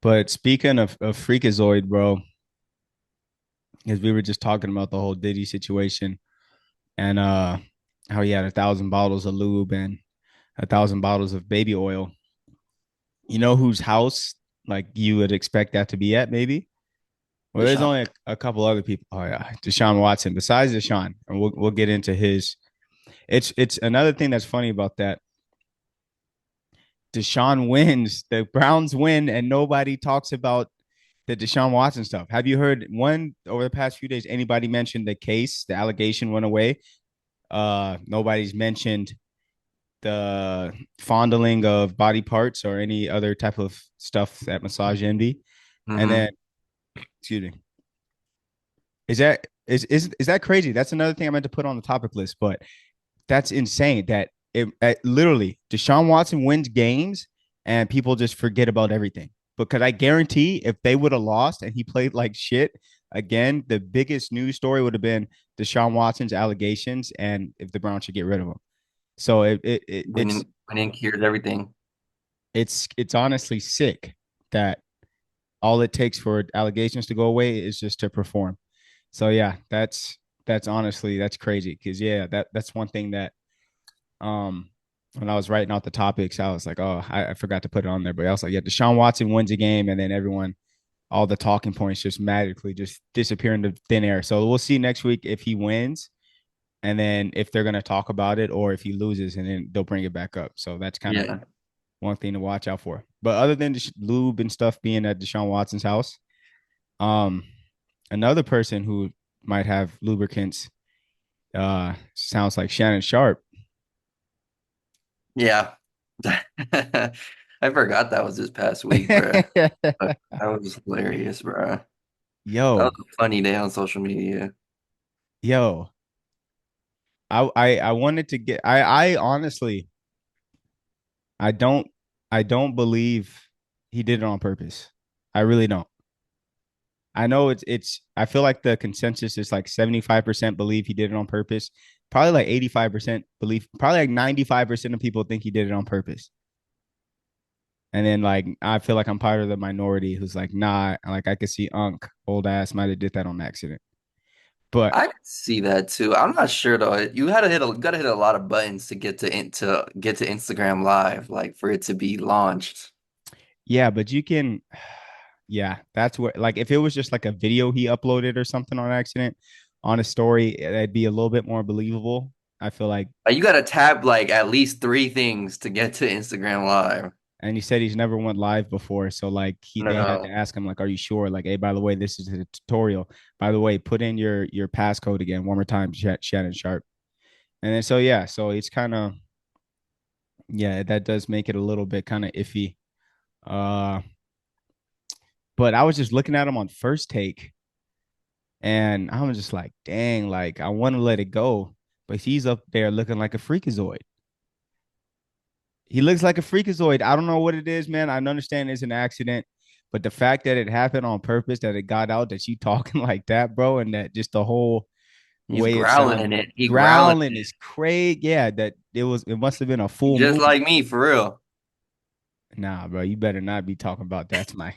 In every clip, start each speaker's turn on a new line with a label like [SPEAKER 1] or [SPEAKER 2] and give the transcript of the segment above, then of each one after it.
[SPEAKER 1] But speaking of Freakazoid, bro, because we were just talking about the whole Diddy situation and how he had 1,000 bottles of lube and 1,000 bottles of baby oil. You know whose house like you would expect that to be at, maybe? Well, there's
[SPEAKER 2] Deshaun.
[SPEAKER 1] only a couple other people. Oh yeah, Deshaun Watson. Besides Deshaun, and we'll get into his. It's another thing that's funny about that. Deshaun wins, the Browns win, and nobody talks about the Deshaun Watson stuff. Have you heard one over the past few days? Anybody mentioned the case? The allegation went away. Nobody's mentioned the fondling of body parts or any other type of stuff at Massage Envy. And then,
[SPEAKER 2] Mm-hmm.
[SPEAKER 1] excuse me, is that crazy? That's another thing I meant to put on the topic list, but that's insane. That it literally Deshaun Watson wins games and people just forget about everything. Because I guarantee if they would have lost and he played like shit again, the biggest news story would have been Deshaun Watson's allegations and if the Browns should get rid of him. So
[SPEAKER 2] Winning cures everything.
[SPEAKER 1] it's honestly sick that all it takes for allegations to go away is just to perform. So yeah, that's honestly that's crazy because yeah, that's one thing that um when I was writing out the topics, I was like, oh, I forgot to put it on there, but I was like, yeah, Deshaun Watson wins a game, and then everyone, all the talking points just magically just disappear into thin air. So we'll see next week if he wins, and then if they're gonna talk about it, or if he loses, and then they'll bring it back up. So that's kind of
[SPEAKER 2] Yeah.
[SPEAKER 1] one thing to watch out for. But other than the lube and stuff being at Deshaun Watson's house, um, another person who might have lubricants sounds like Shannon Sharpe.
[SPEAKER 2] Yeah. I forgot that was this past week, bro. That was hilarious, bro. That was
[SPEAKER 1] Yo,
[SPEAKER 2] a funny day on social media.
[SPEAKER 1] yo, I wanted to get I honestly I don't I don't believe he did it on purpose. I really don't. I know it's I feel like the consensus is like 75% believe he did it on purpose. Probably like 85% believe, probably like 95% of people think he did it on purpose. And then like I feel like I'm part of the minority who's like, nah, like I could see Unc, old ass, might have did that on accident. But
[SPEAKER 2] I could see that too. I'm not sure though. You had to hit a lot of buttons to get to Instagram Live, like for it to be launched.
[SPEAKER 1] yeah, but you can, yeah, that's where like if it was just like a video he uploaded or something on accident on a story, that'd be a little bit more believable. I feel like,
[SPEAKER 2] Like you got to tap like at least three things to get to Instagram Live.
[SPEAKER 1] and he said he's never went live before, so like they had to
[SPEAKER 2] No.
[SPEAKER 1] ask him like, "Are you sure?" Like, hey, by the way, this is a tutorial. By the way, put in your passcode again one more time, Shannon Sharpe. And then so yeah, so it's kind of yeah, that does make it a little bit kind of iffy. Uh, but I was just looking at him on first take, and I was just like, dang, like I want to let it go, but he's up there looking like a freakazoid. He looks like a freakazoid. I don't know what it is, man. I understand it's an accident, but the fact that it happened on purpose, that it got out, that you talking like that, bro, and that just the whole
[SPEAKER 2] He's
[SPEAKER 1] way it
[SPEAKER 2] growling
[SPEAKER 1] sounds,
[SPEAKER 2] in it. He growling
[SPEAKER 1] growling
[SPEAKER 2] in
[SPEAKER 1] is crazy. Yeah, that it must have been a
[SPEAKER 2] it.
[SPEAKER 1] full
[SPEAKER 2] Just
[SPEAKER 1] movie.
[SPEAKER 2] like me, for real.
[SPEAKER 1] Nah, bro, you better not be talking about that's my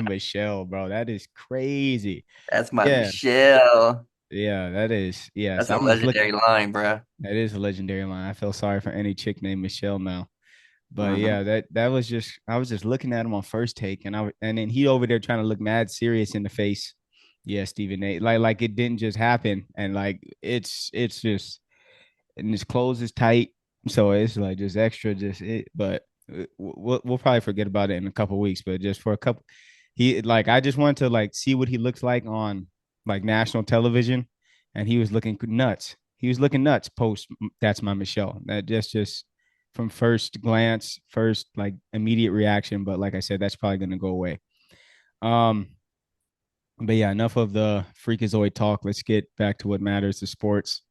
[SPEAKER 1] Michelle, bro. That is crazy.
[SPEAKER 2] That's my
[SPEAKER 1] Yeah,
[SPEAKER 2] Michelle.
[SPEAKER 1] yeah, that is. Yeah,
[SPEAKER 2] That's
[SPEAKER 1] so
[SPEAKER 2] a
[SPEAKER 1] I'm just looking.
[SPEAKER 2] legendary line, bro.
[SPEAKER 1] That is a legendary line. I feel sorry for any chick named Michelle now. But
[SPEAKER 2] Hmm.
[SPEAKER 1] yeah, that was just I was just looking at him on first take, and then he over there trying to look mad serious in the face. Yeah, Stephen A. Like it didn't just happen, and like it's just and his clothes is tight, so it's like just extra, just it. But we'll probably forget about it in a couple of weeks. But just for a couple, he like I just wanted to like see what he looks like on like national television, and he was looking nuts. He was looking nuts post that's my Michelle. Just from first glance, first like immediate reaction. But like I said, that's probably gonna go away. Um, but yeah, enough of the freakazoid talk. Let's get back to what matters, the sports.